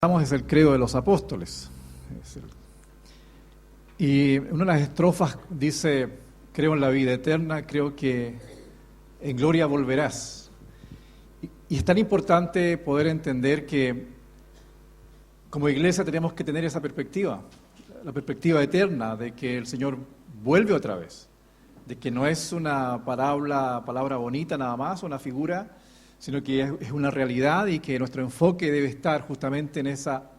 Es el credo de los apóstoles. Y una de las estrofas dice: creo en la vida eterna, creo que en gloria volverás. Y es tan importante poder entender que como iglesia tenemos que tener esa perspectiva, la perspectiva eterna de que el Señor vuelve otra vez, de que no es una palabra bonita nada más, una figura, sino que es una realidad y que nuestro enfoque debe estar justamente en esa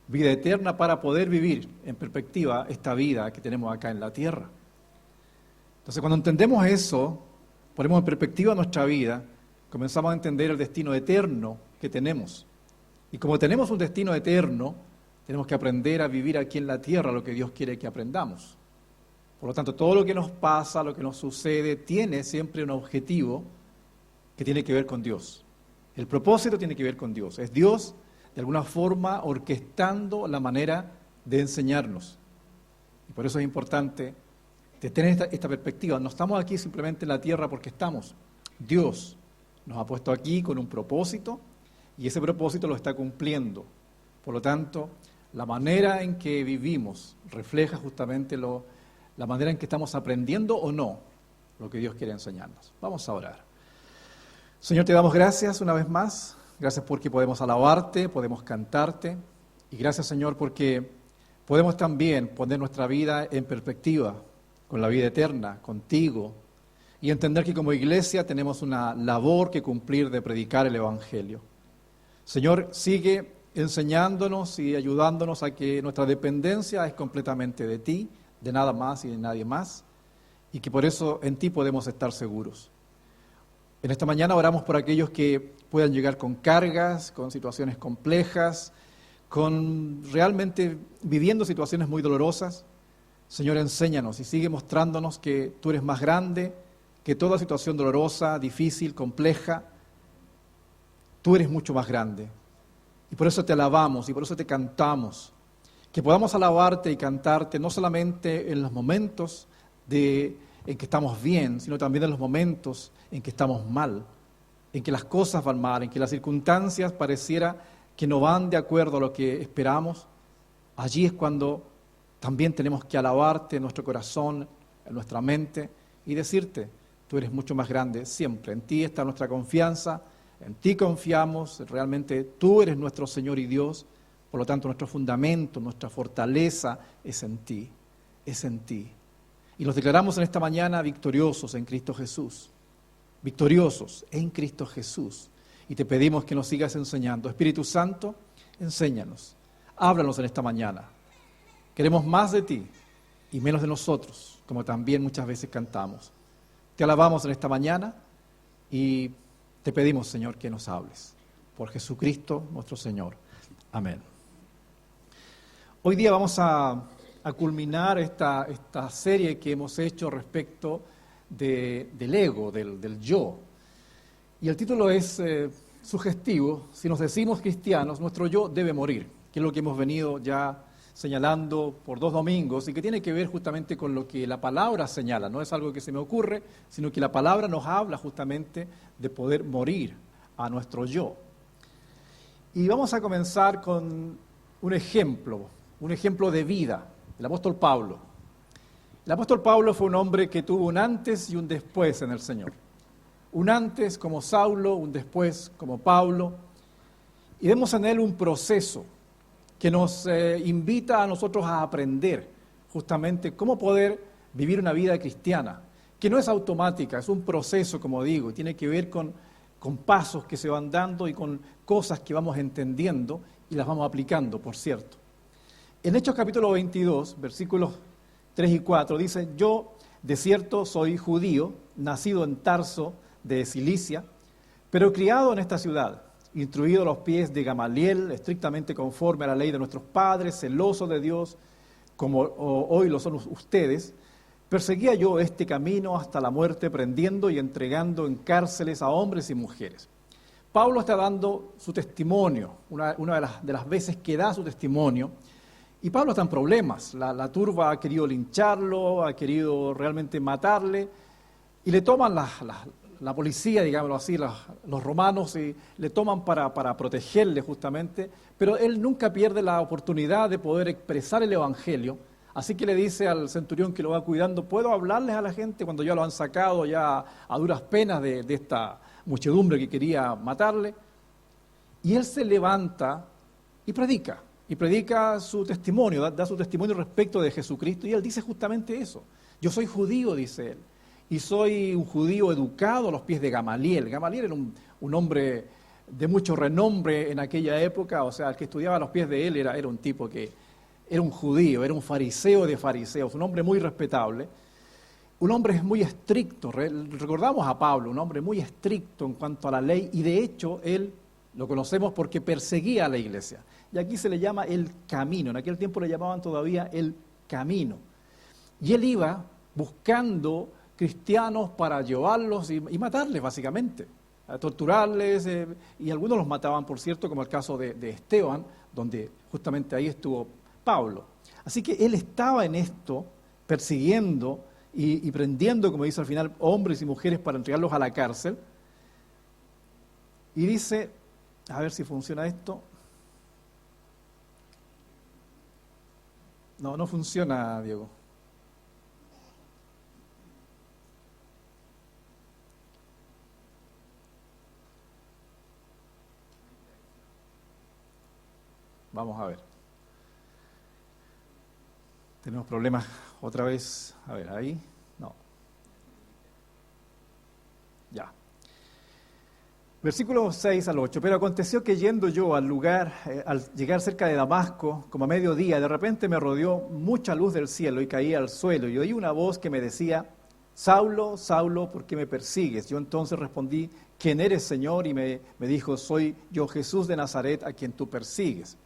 vida eterna para poder vivir en perspectiva esta vida que tenemos acá en la tierra. Entonces, cuando entendemos eso, ponemos en perspectiva nuestra vida, comenzamos a entender el destino eterno que tenemos. Y como tenemos un destino eterno, tenemos que aprender a vivir aquí en la tierra lo que Dios quiere que aprendamos. Por lo tanto, todo lo que nos pasa, lo que nos sucede, tiene siempre un objetivo que tiene que ver con Dios. El propósito tiene que ver con Dios. Es Dios, de alguna forma, orquestando la manera de enseñarnos. Y por eso es importante tener esta perspectiva. No estamos aquí simplemente en la tierra porque estamos. Dios nos ha puesto aquí con un propósito y ese propósito lo está cumpliendo. Por lo tanto, la manera en que vivimos refleja justamente la manera en que estamos aprendiendo o no lo que Dios quiere enseñarnos. Vamos a orar. Señor, te damos gracias una vez más. Gracias porque podemos alabarte, podemos cantarte. Y gracias, Señor, porque podemos también poner nuestra vida en perspectiva con la vida eterna, contigo. Y entender que como iglesia tenemos una labor que cumplir de predicar el Evangelio. Señor, sigue enseñándonos y ayudándonos a que nuestra dependencia es completamente de ti, de nada más y de nadie más. Y que por eso en ti podemos estar seguros. En esta mañana oramos por aquellos que puedan llegar con cargas, con situaciones complejas, con realmente viviendo situaciones muy dolorosas. Señor, enséñanos y sigue mostrándonos que tú eres más grande que toda situación dolorosa, difícil, compleja. Tú eres mucho más grande. Y por eso te alabamos y por eso te cantamos. Que podamos alabarte y cantarte no solamente en los momentos en que estamos bien, sino también en los momentos en que estamos mal, en que las cosas van mal, en que las circunstancias pareciera que no van de acuerdo a lo que esperamos. Allí es cuando también tenemos que alabarte en nuestro corazón, en nuestra mente y decirte, tú eres mucho más grande siempre. En ti está nuestra confianza, en ti confiamos, realmente tú eres nuestro Señor y Dios, por lo tanto nuestro fundamento, nuestra fortaleza es en ti, es en ti. Y los declaramos en esta mañana victoriosos en Cristo Jesús. Victoriosos en Cristo Jesús. Y te pedimos que nos sigas enseñando. Espíritu Santo, enséñanos. Háblanos en esta mañana. Queremos más de ti y menos de nosotros, como también muchas veces cantamos. Te alabamos en esta mañana y te pedimos, Señor, que nos hables. Por Jesucristo, nuestro Señor. Amén. Hoy día vamos a culminar esta serie que hemos hecho respecto del ego, del yo. Y el título es sugestivo. Si nos decimos cristianos, nuestro yo debe morir, que es lo que hemos venido ya señalando por 2 domingos y que tiene que ver justamente con lo que la palabra señala. No es algo que se me ocurre, sino que la palabra nos habla justamente de poder morir a nuestro yo. Y vamos a comenzar con un ejemplo de vida. El apóstol Pablo. El apóstol Pablo fue un hombre que tuvo un antes y un después en el Señor. Un antes como Saulo, un después como Pablo. Y vemos en él un proceso que nos invita a nosotros a aprender justamente cómo poder vivir una vida cristiana, que no es automática, es un proceso, como digo, y tiene que ver con pasos que se van dando y con cosas que vamos entendiendo y las vamos aplicando, por cierto. En Hechos capítulo 22, versículos 3 y 4, dice: yo de cierto soy judío, nacido en Tarso de Cilicia, pero criado en esta ciudad, instruido a los pies de Gamaliel, estrictamente conforme a la ley de nuestros padres, celoso de Dios, como hoy lo son ustedes. Perseguía yo este camino hasta la muerte, prendiendo y entregando en cárceles a hombres y mujeres. Pablo está dando su testimonio, una de las veces que da su testimonio. Y Pablo está en problemas. La turba ha querido lincharlo, ha querido realmente matarle, y le toman la policía, digámoslo así, los romanos y le toman para protegerle justamente, pero él nunca pierde la oportunidad de poder expresar el Evangelio. Así que le dice al centurión que lo va cuidando, ¿puedo hablarles a la gente cuando ya lo han sacado ya a duras penas de esta muchedumbre que quería matarle? Y él se levanta y predica su testimonio, da su testimonio respecto de Jesucristo, y él dice justamente eso. Yo soy judío, dice él, y soy un judío educado a los pies de Gamaliel. Gamaliel era un hombre de mucho renombre en aquella época, o sea, el que estudiaba a los pies de él era un tipo que era un judío, era un fariseo de fariseos, un hombre muy respetable, un hombre muy estricto. Recordamos a Pablo, un hombre muy estricto en cuanto a la ley, y de hecho él lo conocemos porque perseguía a la iglesia. Y aquí se le llama el camino, en aquel tiempo le llamaban todavía el camino. Y él iba buscando cristianos para llevarlos y matarles básicamente, a torturarles, y algunos los mataban, por cierto, como el caso de Esteban, donde justamente ahí estuvo Pablo. Así que él estaba en esto, persiguiendo y prendiendo, como dice al final, hombres y mujeres para entregarlos a la cárcel. Y dice, a ver si funciona esto. No funciona, Diego. Vamos a ver. Tenemos problemas otra vez. A ver, ahí. No. Ya. Versículos 6 al 8. Pero aconteció que yendo yo al lugar, al llegar cerca de Damasco, como a mediodía, de repente me rodeó mucha luz del cielo y caí al suelo. Y oí una voz que me decía, Saulo, Saulo, ¿por qué me persigues? Yo entonces respondí, ¿quién eres, Señor? Y me dijo, soy yo Jesús de Nazaret, a quien tú persigues.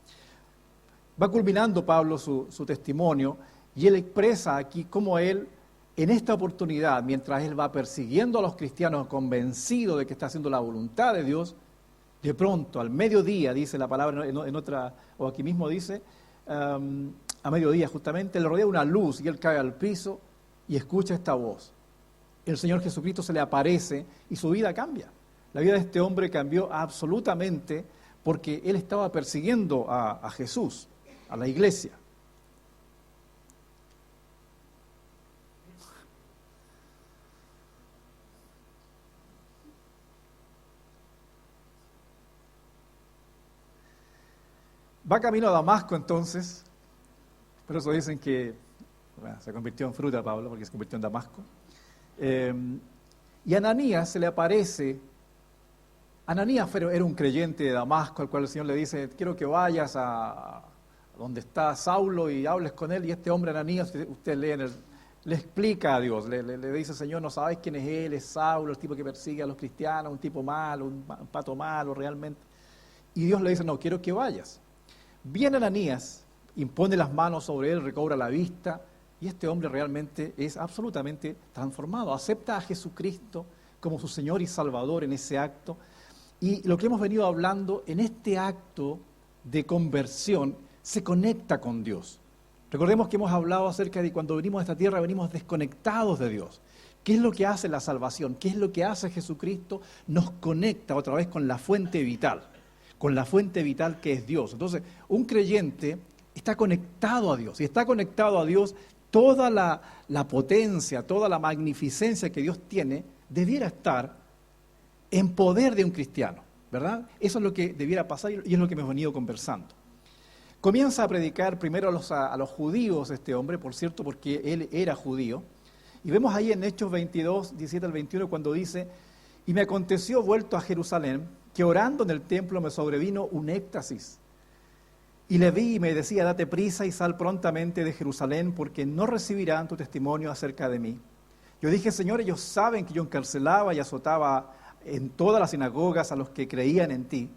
Va culminando Pablo su testimonio y él expresa aquí cómo él, en esta oportunidad, mientras él va persiguiendo a los cristianos convencido de que está haciendo la voluntad de Dios, de pronto, al mediodía, dice la palabra en otra, o aquí mismo dice, a mediodía justamente, le rodea una luz y él cae al piso y escucha esta voz. El Señor Jesucristo se le aparece y su vida cambia. La vida de este hombre cambió absolutamente porque él estaba persiguiendo a Jesús, a la iglesia. Va camino a Damasco entonces, por eso dicen que se convirtió en fruta Pablo, porque se convirtió en Damasco. Y Ananías se le aparece. Ananías era un creyente de Damasco, al cual el Señor le dice, quiero que vayas a donde está Saulo y hables con él. Y este hombre Ananías, usted lee le explica a Dios, le dice, Señor, no sabéis quién es él, es Saulo, el tipo que persigue a los cristianos, un tipo malo, un pato malo realmente. Y Dios le dice, no, quiero que vayas. Viene Ananías, impone las manos sobre él, recobra la vista, y este hombre realmente es absolutamente transformado. Acepta a Jesucristo como su Señor y Salvador en ese acto. Y lo que hemos venido hablando, en este acto de conversión, se conecta con Dios. Recordemos que hemos hablado acerca de cuando venimos a esta tierra, venimos desconectados de Dios. ¿Qué es lo que hace la salvación? ¿Qué es lo que hace Jesucristo? Nos conecta otra vez con la fuente vital. Con la fuente vital que es Dios. Entonces, un creyente está conectado a Dios, y está conectado a Dios, toda la potencia, toda la magnificencia que Dios tiene, debiera estar en poder de un cristiano, ¿verdad? Eso es lo que debiera pasar y es lo que hemos venido conversando. Comienza a predicar primero a los judíos este hombre, por cierto, porque él era judío, y vemos ahí en Hechos 22, 17 al 21, cuando dice, y me aconteció vuelto a Jerusalén, que orando en el templo me sobrevino un éxtasis. Y le vi y me decía, date prisa y sal prontamente de Jerusalén, porque no recibirán tu testimonio acerca de mí. Yo dije, Señor, ellos saben que yo encarcelaba y azotaba en todas las sinagogas a los que creían en ti.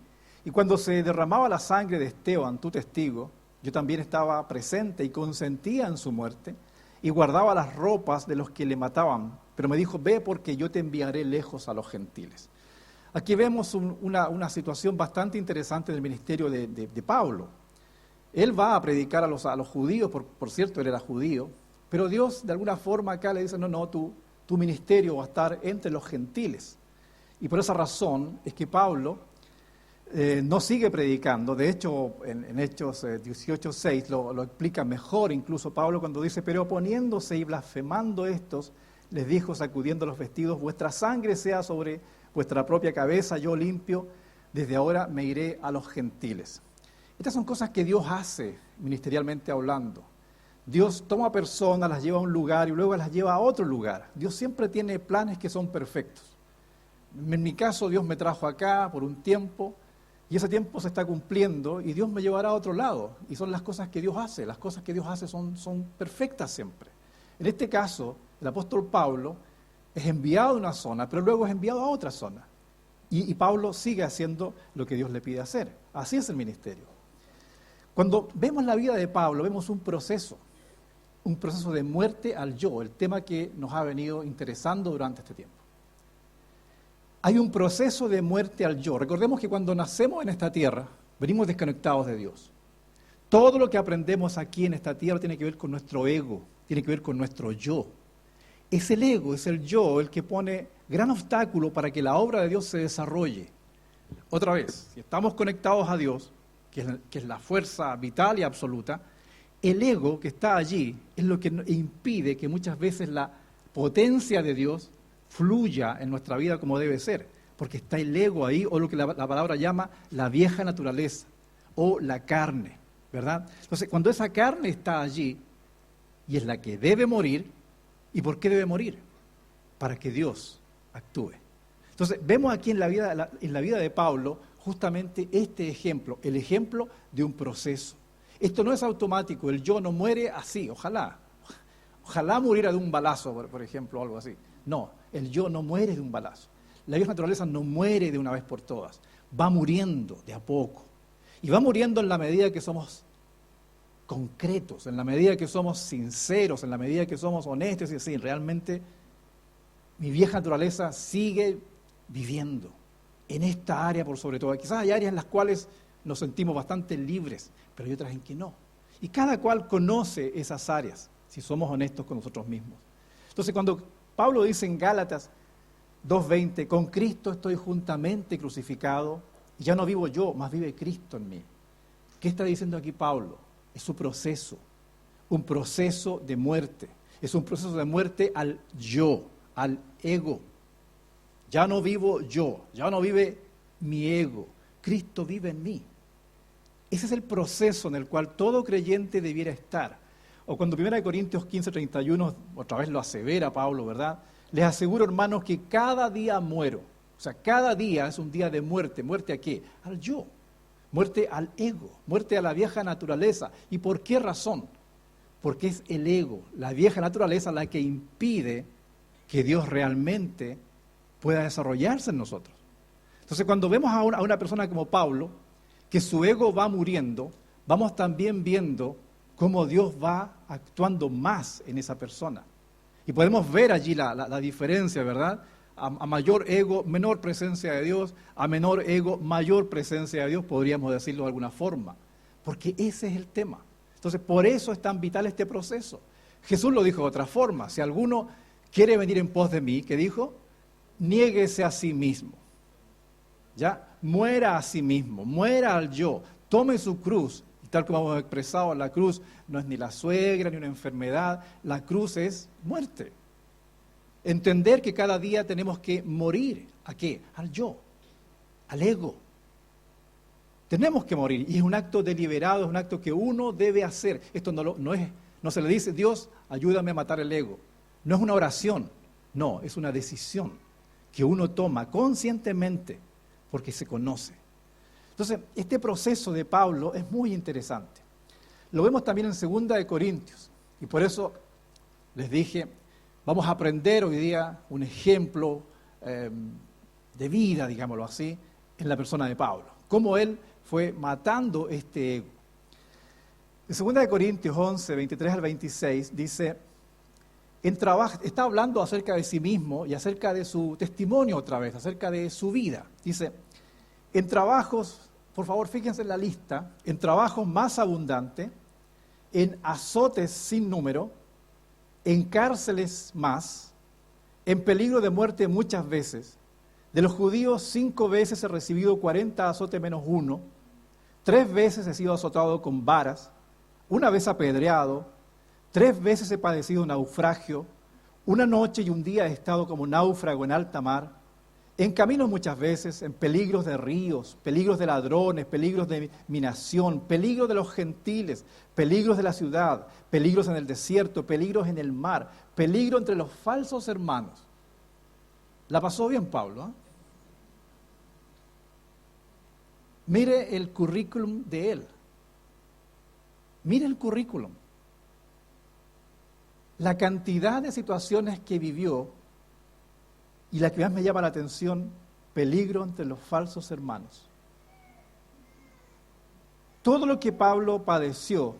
Y cuando se derramaba la sangre de Esteban, tu testigo, yo también estaba presente y consentía en su muerte, y guardaba las ropas de los que le mataban. Pero me dijo, ve porque yo te enviaré lejos a los gentiles. Aquí vemos una situación bastante interesante del ministerio de Pablo. Él va a predicar a los judíos, por cierto, él era judío, pero Dios de alguna forma acá le dice, no, tu ministerio va a estar entre los gentiles. Y por esa razón es que Pablo no sigue predicando. De hecho, en Hechos 18:6 lo explica mejor incluso Pablo cuando dice: pero oponiéndose y blasfemando estos, les dijo sacudiendo los vestidos: vuestra sangre sea sobre vuestra propia cabeza, yo limpio, desde ahora me iré a los gentiles. Estas son cosas que Dios hace ministerialmente hablando. Dios toma personas, las lleva a un lugar y luego las lleva a otro lugar. Dios siempre tiene planes que son perfectos. En mi caso, Dios me trajo acá por un tiempo y ese tiempo se está cumpliendo y Dios me llevará a otro lado. Y son las cosas que Dios hace. Las cosas que Dios hace son perfectas siempre. En este caso, el apóstol Pablo es enviado a una zona, pero luego es enviado a otra zona. Y Pablo sigue haciendo lo que Dios le pide hacer. Así es el ministerio. Cuando vemos la vida de Pablo, vemos un proceso de muerte al yo, el tema que nos ha venido interesando durante este tiempo. Hay un proceso de muerte al yo. Recordemos que cuando nacemos en esta tierra, venimos desconectados de Dios. Todo lo que aprendemos aquí en esta tierra tiene que ver con nuestro ego, tiene que ver con nuestro yo. Es el ego, es el yo, el que pone gran obstáculo para que la obra de Dios se desarrolle. Otra vez, si estamos conectados a Dios, que es la fuerza vital y absoluta, el ego que está allí es lo que impide que muchas veces la potencia de Dios fluya en nuestra vida como debe ser, porque está el ego ahí, o lo que la palabra llama la vieja naturaleza, o la carne, ¿verdad? Entonces, cuando esa carne está allí, y es la que debe morir, ¿y por qué debe morir? Para que Dios actúe. Entonces, vemos aquí en la vida de Pablo justamente este ejemplo, el ejemplo de un proceso. Esto no es automático, el yo no muere así, ojalá muriera de un balazo, por ejemplo, o algo así. No, el yo no muere de un balazo. La vieja naturaleza no muere de una vez por todas, va muriendo de a poco. Y va muriendo en la medida que somos concretos, en la medida que somos sinceros, en la medida que somos honestos y así, realmente mi vieja naturaleza sigue viviendo en esta área por sobre todo. Quizás hay áreas en las cuales nos sentimos bastante libres, pero hay otras en que no. Y cada cual conoce esas áreas, si somos honestos con nosotros mismos. Entonces, cuando Pablo dice en Gálatas 2:20, con Cristo estoy juntamente crucificado, y ya no vivo yo, más vive Cristo en mí. ¿Qué está diciendo aquí Pablo? Es su proceso, un proceso de muerte. Es un proceso de muerte al yo, al ego. Ya no vivo yo, ya no vive mi ego, Cristo vive en mí. Ese es el proceso en el cual todo creyente debiera estar. O cuando 1 Corintios 15:31, otra vez lo asevera Pablo, ¿verdad? Les aseguro, hermanos, que cada día muero. O sea, cada día es un día de muerte. ¿Muerte a qué? Al yo. Muerte al ego, muerte a la vieja naturaleza. ¿Y por qué razón? Porque es el ego, la vieja naturaleza, la que impide que Dios realmente pueda desarrollarse en nosotros. Entonces, cuando vemos a una persona como Pablo, que su ego va muriendo, vamos también viendo cómo Dios va actuando más en esa persona. Y podemos ver allí la diferencia, ¿verdad? A mayor ego, menor presencia de Dios; a menor ego, mayor presencia de Dios, podríamos decirlo de alguna forma. Porque ese es el tema. Entonces, por eso es tan vital este proceso. Jesús lo dijo de otra forma: si alguno quiere venir en pos de mí, ¿qué dijo? Niéguese a sí mismo. ¿Ya? Muera a sí mismo, muera al yo, tome su cruz. Y tal como hemos expresado, la cruz no es ni la suegra ni una enfermedad, la cruz es muerte. Entender que cada día tenemos que morir. ¿A qué? Al yo, al ego. Tenemos que morir, y es un acto deliberado, es un acto que uno debe hacer. Esto no se le dice: Dios, ayúdame a matar el ego. No es una oración, no, es una decisión que uno toma conscientemente porque se conoce. Entonces, este proceso de Pablo es muy interesante. Lo vemos también en 2 Corintios, y por eso les dije, vamos a aprender hoy día un ejemplo de vida, digámoslo así, en la persona de Pablo. Cómo él fue matando este ego. En 2 Corintios 11, 23 al 26, dice, está hablando acerca de sí mismo y acerca de su testimonio otra vez, acerca de su vida. Dice, en trabajos, por favor fíjense en la lista, en trabajos más abundantes, en azotes sin número, en cárceles más, en peligro de muerte muchas veces, De los judíos, 5 veces he recibido 40 azotes menos 1, 3 veces he sido azotado con varas, 1 vez apedreado, 3 veces he padecido naufragio, 1 noche y 1 día he estado como náufrago en alta mar, en caminos muchas veces, en peligros de ríos, peligros de ladrones, peligros de minación, peligros de los gentiles, peligros de la ciudad, peligros en el desierto, peligros en el mar, peligro entre los falsos hermanos. La pasó bien Pablo, ¿eh? Mire el currículum de él. Mire el currículum. La cantidad de situaciones que vivió y la que más me llama la atención, peligro entre los falsos hermanos. Todo lo que Pablo padeció,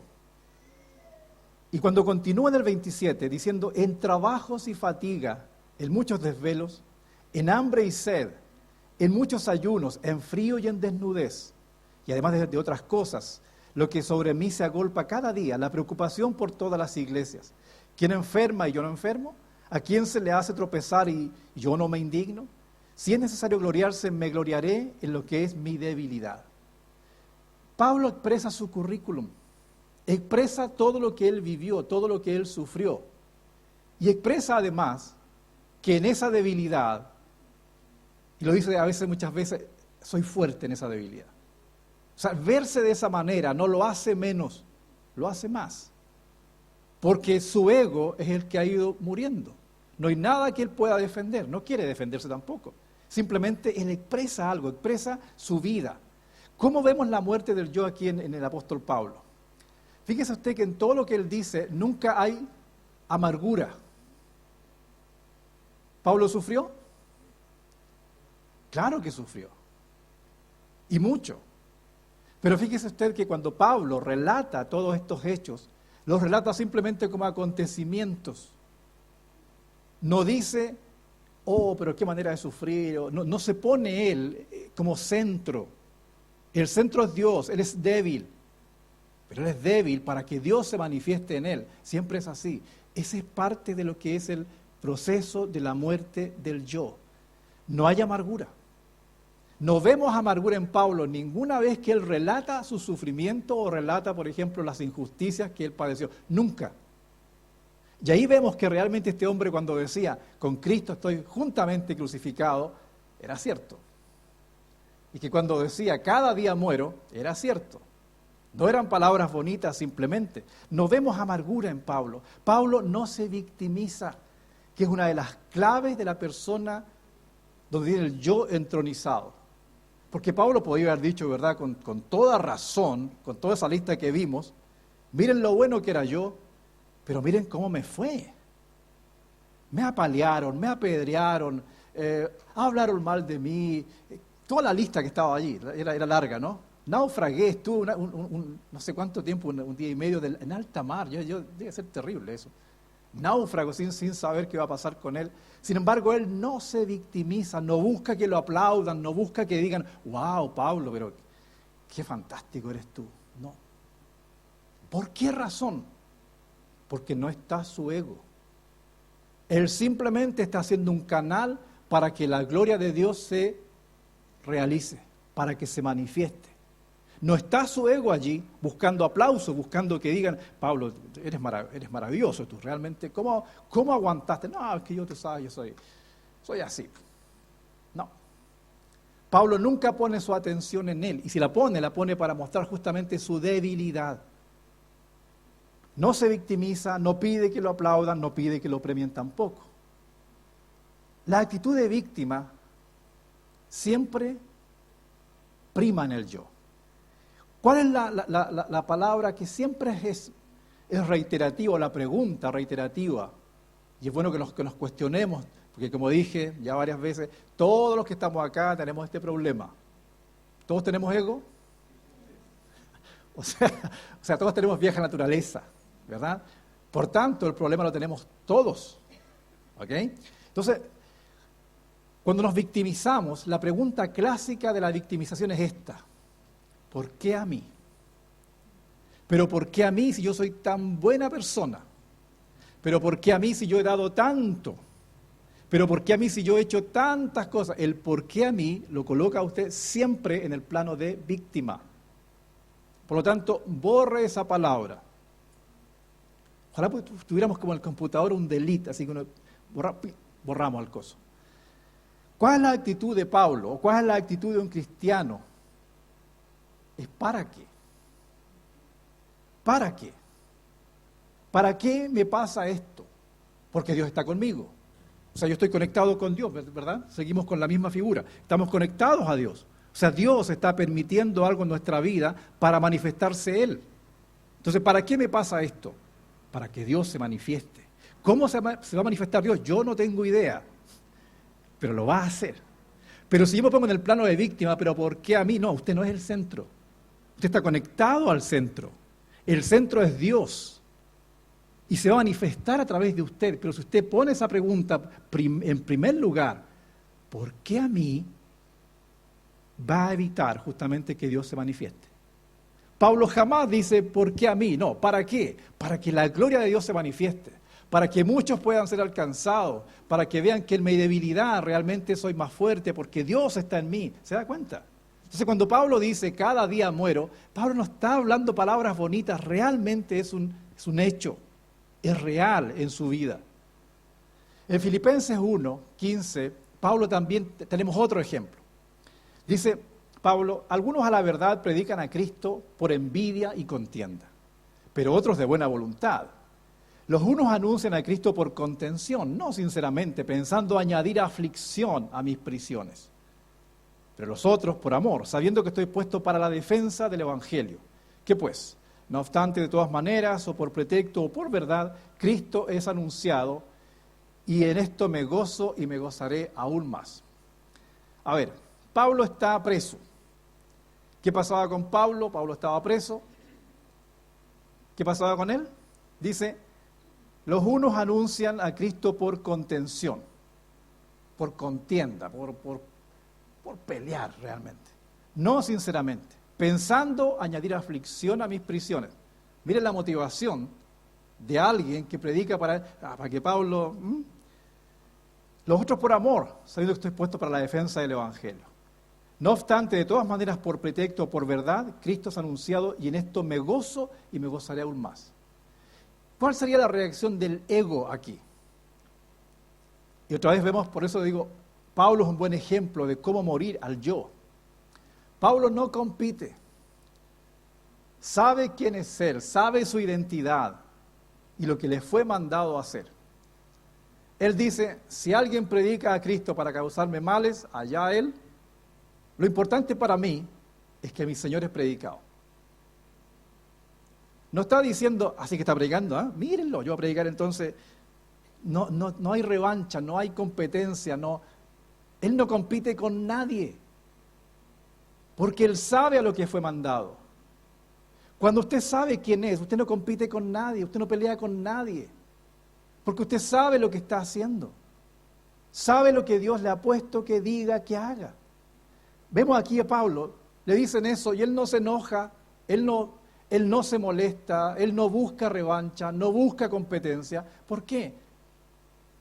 y cuando continúa en el 27 diciendo, en trabajos y fatiga, en muchos desvelos, en hambre y sed, en muchos ayunos, en frío y en desnudez, y además de otras cosas, lo que sobre mí se agolpa cada día, la preocupación por todas las iglesias. ¿Quién enferma y yo no enfermo? ¿A quién se le hace tropezar y yo no me indigno? Si es necesario gloriarse, me gloriaré en lo que es mi debilidad. Pablo expresa su currículum, expresa todo lo que él vivió, todo lo que él sufrió, y expresa además que en esa debilidad, y lo dice a veces, muchas veces, soy fuerte en esa debilidad. O sea, verse de esa manera no lo hace menos, lo hace más. Porque su ego es el que ha ido muriendo. No hay nada que él pueda defender, no quiere defenderse tampoco. Simplemente él expresa algo, expresa su vida. ¿Cómo vemos la muerte del yo aquí en el apóstol Pablo? Fíjese usted que en todo lo que él dice nunca hay amargura. ¿Pablo sufrió? Claro que sufrió. Y mucho. Pero fíjese usted que cuando Pablo relata todos estos hechos, los relata simplemente como acontecimientos. No dice, oh, pero qué manera de sufrir. No se pone él como centro. El centro es Dios, él es débil. Pero él es débil para que Dios se manifieste en él. Siempre es así. Ese es parte de lo que es el proceso de la muerte del yo. No hay amargura. No vemos amargura en Pablo ninguna vez que él relata su sufrimiento o relata, por ejemplo, las injusticias que él padeció. Nunca. Y ahí vemos que realmente este hombre cuando decía, con Cristo estoy juntamente crucificado, era cierto. Y que cuando decía, cada día muero, era cierto. No eran palabras bonitas simplemente. No vemos amargura en Pablo. Pablo no se victimiza, que es una de las claves de la persona donde tiene el yo entronizado. Porque Pablo podía haber dicho, ¿verdad?, con toda razón, con toda esa lista que vimos, miren lo bueno que era yo, pero miren cómo me fue. Me apalearon, me apedrearon, hablaron mal de mí, toda la lista que estaba allí, era larga, ¿no? Naufragué, estuve no sé cuánto tiempo, un día y medio en alta mar, debe ser terrible eso. Náufrago sin saber qué va a pasar con él. Sin embargo, él no se victimiza, no busca que lo aplaudan, no busca que digan, wow, Pablo, pero qué fantástico eres tú. No. ¿Por qué razón? Porque no está su ego. Él simplemente está haciendo un canal para que la gloria de Dios se realice, para que se manifieste. No está su ego allí buscando aplausos, buscando que digan, Pablo, eres maravilloso tú, realmente, ¿cómo aguantaste? No, es que yo, tú sabes, yo soy así. No. Pablo nunca pone su atención en él, y si la pone para mostrar justamente su debilidad. No se victimiza, no pide que lo aplaudan, no pide que lo premien tampoco. La actitud de víctima siempre prima en el yo. ¿Cuál es la palabra que siempre es reiterativa, la pregunta reiterativa? Y es bueno que nos cuestionemos, porque como dije ya varias veces, todos los que estamos acá tenemos este problema. ¿Todos tenemos ego? O sea, todos tenemos vieja naturaleza, ¿verdad? Por tanto, el problema lo tenemos todos. ¿Ok? Entonces, cuando nos victimizamos, la pregunta clásica de la victimización es esta. ¿Por qué a mí? ¿Pero por qué a mí si yo soy tan buena persona? ¿Pero por qué a mí si yo he dado tanto? Pero ¿por qué a mí si yo he hecho tantas cosas? El por qué a mí lo coloca a usted siempre en el plano de víctima. Por lo tanto, borre esa palabra. Ojalá tuviéramos como en el computador un delete, así que uno borramos el coso. ¿Cuál es la actitud de Pablo? ¿O cuál es la actitud de un cristiano? Es ¿para qué? ¿Para qué? ¿Para qué me pasa esto? Porque Dios está conmigo. O sea, yo estoy conectado con Dios, ¿verdad? Seguimos con la misma figura. Estamos conectados a Dios. O sea, Dios está permitiendo algo en nuestra vida para manifestarse Él. Entonces, ¿para qué me pasa esto? Para que Dios se manifieste. ¿Cómo se va a manifestar Dios? Yo no tengo idea, pero lo va a hacer. Pero si yo me pongo en el plano de víctima, ¿pero por qué a mí? No, usted no es el centro. Usted está conectado al centro. El centro es Dios. Y se va a manifestar a través de usted. Pero si usted pone esa pregunta en primer lugar, ¿por qué a mí? Va a evitar justamente que Dios se manifieste. Pablo jamás dice, ¿por qué a mí? No, ¿para qué? Para que la gloria de Dios se manifieste, para que muchos puedan ser alcanzados, para que vean que en mi debilidad realmente soy más fuerte, porque Dios está en mí. ¿Se da cuenta? Entonces cuando Pablo dice, cada día muero, Pablo no está hablando palabras bonitas, realmente es un hecho, es real en su vida. En Filipenses 1:15, Pablo también tenemos otro ejemplo. Dice Pablo, algunos a la verdad predican a Cristo por envidia y contienda, pero otros de buena voluntad. Los unos anuncian a Cristo por contención, no sinceramente, pensando añadir aflicción a mis prisiones. Pero los otros por amor, sabiendo que estoy puesto para la defensa del Evangelio. ¿Qué pues? No obstante, de todas maneras, o por pretexto o por verdad, Cristo es anunciado, y en esto me gozo y me gozaré aún más. A ver, Pablo está preso. ¿Qué pasaba con Pablo? Pablo estaba preso. ¿Qué pasaba con él? Dice, los unos anuncian a Cristo por contención, por contienda, por pelear realmente. No sinceramente, pensando añadir aflicción a mis prisiones. Miren la motivación de alguien que predica para que Pablo... Los otros por amor, sabiendo que estoy puesto para la defensa del Evangelio. No obstante, de todas maneras, por pretexto o por verdad, Cristo es anunciado y en esto me gozo y me gozaré aún más. ¿Cuál sería la reacción del ego aquí? Y otra vez vemos, por eso digo, Pablo es un buen ejemplo de cómo morir al yo. Pablo no compite. Sabe quién es él, sabe su identidad y lo que le fue mandado a hacer. Él dice, si alguien predica a Cristo para causarme males, allá él. Lo importante para mí es que mi Señor es predicado. No está diciendo, así que está predicando, mírenlo, yo voy a predicar entonces. No hay revancha, no hay competencia, él no compite con nadie, porque él sabe a lo que fue mandado. Cuando usted sabe quién es, usted no compite con nadie, usted no pelea con nadie, porque usted sabe lo que está haciendo, sabe lo que Dios le ha puesto que diga, que haga. Vemos aquí a Pablo, le dicen eso y él no se enoja, él no se molesta, él no busca revancha, no busca competencia. ¿Por qué?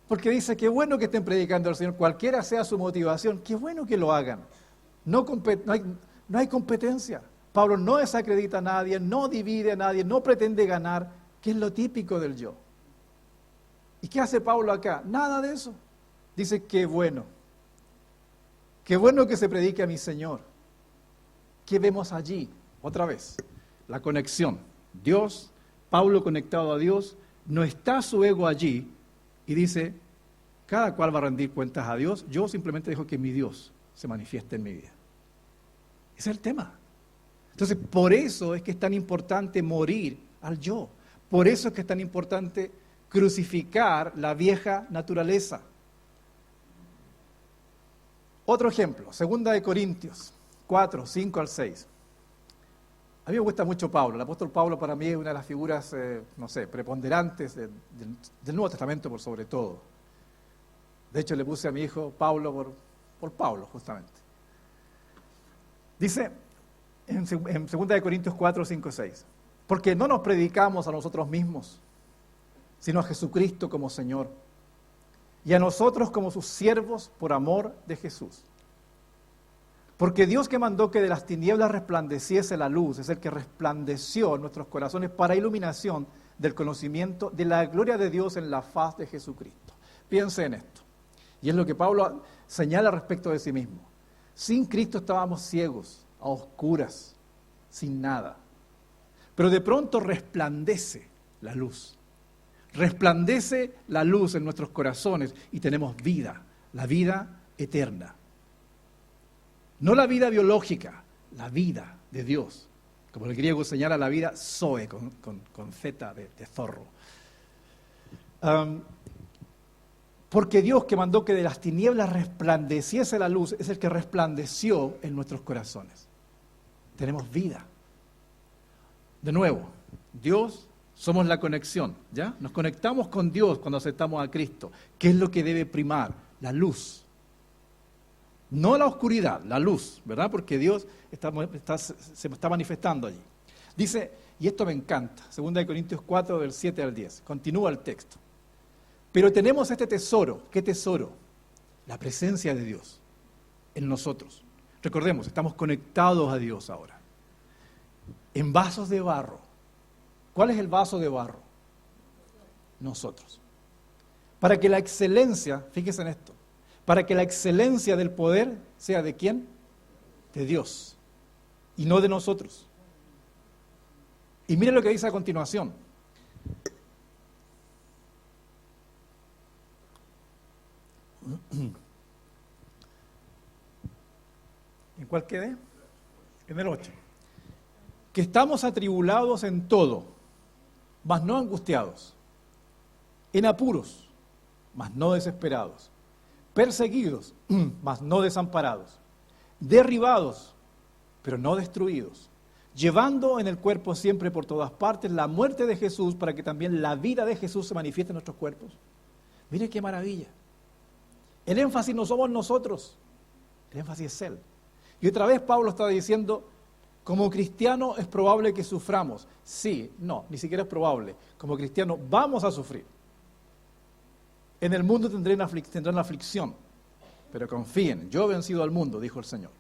Porque dice, qué bueno que estén predicando al Señor, cualquiera sea su motivación, qué bueno que lo hagan. No hay competencia. Pablo no desacredita a nadie, no divide a nadie, no pretende ganar, que es lo típico del yo. ¿Y qué hace Pablo acá? Nada de eso. Dice, qué bueno que se predique a mi Señor. ¿Qué vemos allí? Otra vez, la conexión. Dios, Pablo conectado a Dios, no está su ego allí y dice, cada cual va a rendir cuentas a Dios, yo simplemente dejo que mi Dios se manifieste en mi vida. Ese es el tema. Entonces, por eso es que es tan importante morir al yo. Por eso es que es tan importante crucificar la vieja naturaleza. Otro ejemplo, 2 Corintios 4, 5 al 6. A mí me gusta mucho Pablo. El apóstol Pablo para mí es una de las figuras, preponderantes del Nuevo Testamento por sobre todo. De hecho, le puse a mi hijo Pablo por Pablo, justamente. Dice en 2 Corintios 4, 5, 6, porque no nos predicamos a nosotros mismos, sino a Jesucristo como Señor, y a nosotros como sus siervos por amor de Jesús. Porque Dios que mandó que de las tinieblas resplandeciese la luz, es el que resplandeció en nuestros corazones para iluminación del conocimiento de la gloria de Dios en la faz de Jesucristo. Piense en esto. Y es lo que Pablo señala respecto de sí mismo. Sin Cristo estábamos ciegos, a oscuras, sin nada. Pero de pronto resplandece la luz. Resplandece la luz en nuestros corazones y tenemos vida, la vida eterna. No la vida biológica, la vida de Dios. Como el griego señala la vida zoe, con Z de zorro. Porque Dios que mandó que de las tinieblas resplandeciese la luz, es el que resplandeció en nuestros corazones. Tenemos vida. De nuevo, Dios, somos la conexión, ¿ya? Nos conectamos con Dios cuando aceptamos a Cristo. ¿Qué es lo que debe primar? La luz. No la oscuridad, la luz, ¿verdad? Porque Dios se está manifestando allí. Dice, y esto me encanta, 2 Corintios 4, del 7 al 10. Continúa el texto. Pero tenemos este tesoro. ¿Qué tesoro? La presencia de Dios en nosotros. Recordemos, estamos conectados a Dios ahora. En vasos de barro. ¿Cuál es el vaso de barro? Nosotros. Para que la excelencia, fíjense en esto, para que la excelencia del poder sea ¿de quién? De Dios, y no de nosotros. Y miren lo que dice a continuación. ¿En cuál quedé? En el 8. Que estamos atribulados en todo, mas no angustiados, en apuros, mas no desesperados, perseguidos, mas no desamparados, derribados, pero no destruidos, llevando en el cuerpo siempre por todas partes la muerte de Jesús para que también la vida de Jesús se manifieste en nuestros cuerpos. Mire qué maravilla. El énfasis no somos nosotros, el énfasis es Él. Y otra vez Pablo está diciendo, como cristiano es probable que suframos. Sí, no, ni siquiera es probable. Como cristiano vamos a sufrir. En el mundo tendrán aflicción, pero confíen, yo he vencido al mundo, dijo el Señor.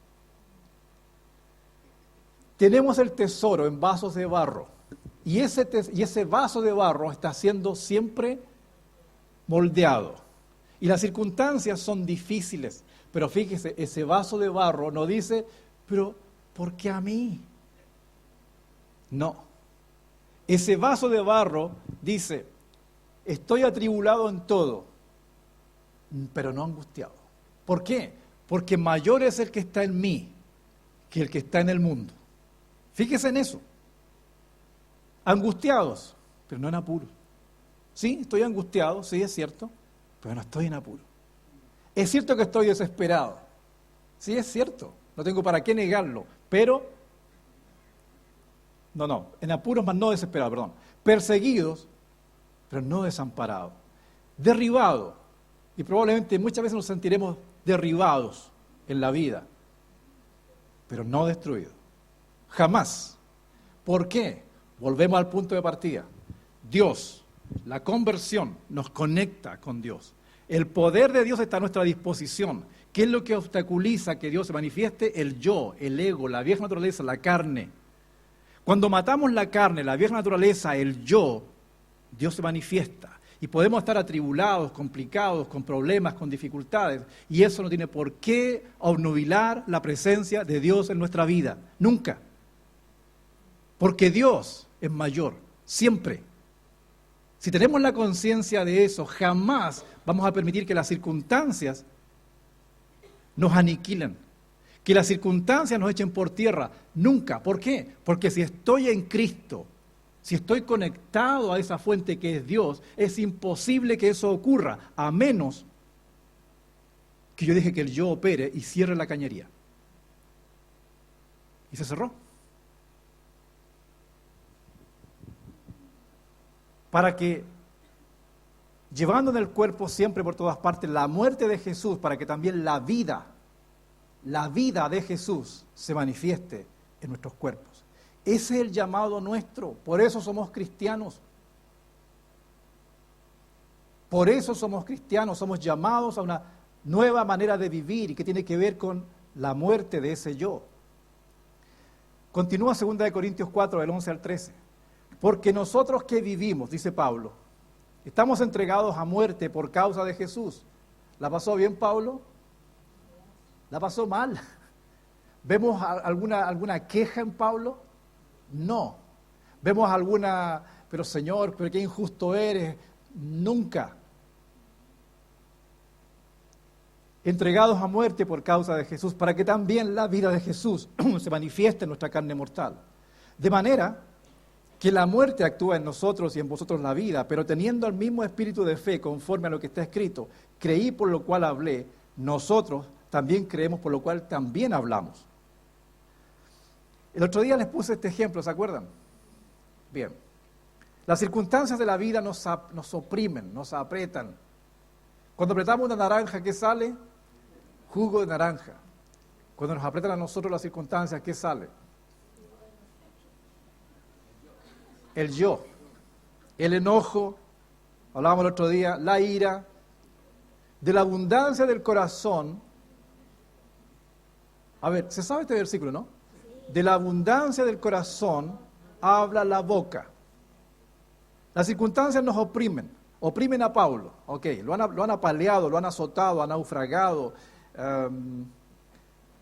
Tenemos el tesoro en vasos de barro, y ese vaso de barro está siendo siempre moldeado. Y las circunstancias son difíciles, pero fíjese, ese vaso de barro no dice, pero ¿por qué a mí? No. Ese vaso de barro dice, estoy atribulado en todo, pero no angustiado. ¿Por qué? Porque mayor es el que está en mí que el que está en el mundo. Fíjese en eso. Angustiados, pero no en apuros. Sí, estoy angustiado, sí, es cierto, pero no estoy en apuro. Es cierto que estoy desesperado. Sí, es cierto, no tengo para qué negarlo, pero, en apuros más no desesperado, perdón. Perseguidos, pero no desamparados. Derribados, y probablemente muchas veces nos sentiremos derribados en la vida, pero no destruidos. Jamás. ¿Por qué? Volvemos al punto de partida. Dios, la conversión, nos conecta con Dios. El poder de Dios está a nuestra disposición. ¿Qué es lo que obstaculiza que Dios se manifieste? El yo, el ego, la vieja naturaleza, la carne. Cuando matamos la carne, la vieja naturaleza, el yo, Dios se manifiesta. Y podemos estar atribulados, complicados, con problemas, con dificultades. Y eso no tiene por qué obnubilar la presencia de Dios en nuestra vida. Nunca. Porque Dios es mayor, siempre. Si tenemos la conciencia de eso, jamás vamos a permitir que las circunstancias nos aniquilen, que las circunstancias nos echen por tierra. Nunca. ¿Por qué? Porque si estoy en Cristo, si estoy conectado a esa fuente que es Dios, es imposible que eso ocurra, a menos que yo deje que el yo opere y cierre la cañería. Y se cerró. Para que, llevando en el cuerpo siempre por todas partes la muerte de Jesús, para que también la vida de Jesús se manifieste en nuestros cuerpos. Ese es el llamado nuestro, por eso somos cristianos. Por eso somos cristianos, somos llamados a una nueva manera de vivir y que tiene que ver con la muerte de ese yo. Continúa 2 Corintios 4, del 11 al 13. Porque nosotros que vivimos, dice Pablo, estamos entregados a muerte por causa de Jesús. ¿La pasó bien, Pablo? ¿La pasó mal? ¿Vemos alguna queja en Pablo? No. ¿Vemos alguna, pero Señor, pero qué injusto eres? Nunca. Entregados a muerte por causa de Jesús, para que también la vida de Jesús se manifieste en nuestra carne mortal. De manera que la muerte actúa en nosotros y en vosotros la vida, pero teniendo el mismo espíritu de fe conforme a lo que está escrito, creí por lo cual hablé, nosotros también creemos por lo cual también hablamos. El otro día les puse este ejemplo, ¿se acuerdan? Bien. Las circunstancias de la vida nos oprimen, nos apretan. Cuando apretamos una naranja, ¿qué sale? Jugo de naranja. Cuando nos apretan a nosotros las circunstancias, ¿qué sale? El yo, el enojo, hablábamos el otro día, la ira. De la abundancia del corazón, a ver, ¿se sabe este versículo, no? De la abundancia del corazón habla la boca. Las circunstancias nos oprimen a Pablo, ok, lo han apaleado, lo han azotado, han naufragado,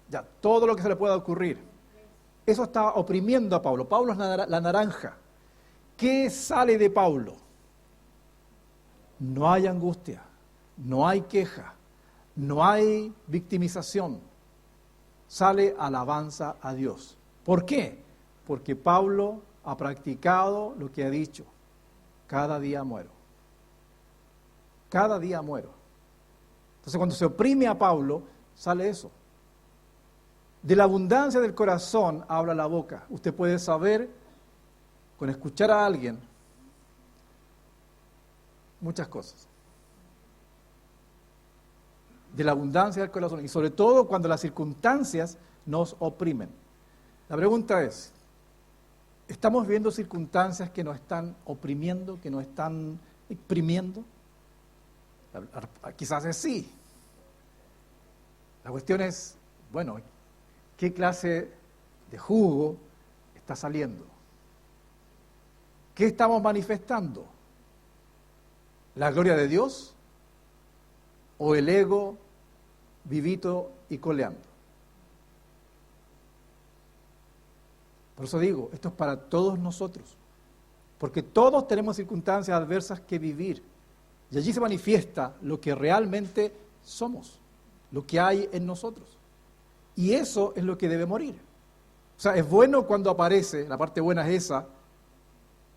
ya, todo lo que se le pueda ocurrir. Eso está oprimiendo a Pablo. Pablo es la naranja. ¿Qué sale de Pablo? No hay angustia, no hay queja, no hay victimización. Sale alabanza a Dios. ¿Por qué? Porque Pablo ha practicado lo que ha dicho. Cada día muero. Cada día muero. Entonces cuando se oprime a Pablo, sale eso. De la abundancia del corazón habla la boca. Usted puede saber, con escuchar a alguien, muchas cosas. De la abundancia del corazón. Y sobre todo cuando las circunstancias nos oprimen. La pregunta es, ¿estamos viendo circunstancias que nos están oprimiendo, que nos están exprimiendo? Quizás es sí. La cuestión es, bueno, ¿qué clase de jugo está saliendo? ¿Qué estamos manifestando? ¿La gloria de Dios o el ego vivito y coleando? Por eso digo, esto es para todos nosotros, porque todos tenemos circunstancias adversas que vivir, y allí se manifiesta lo que realmente somos, lo que hay en nosotros, y eso es lo que debe morir. O sea, es bueno cuando aparece, la parte buena es esa,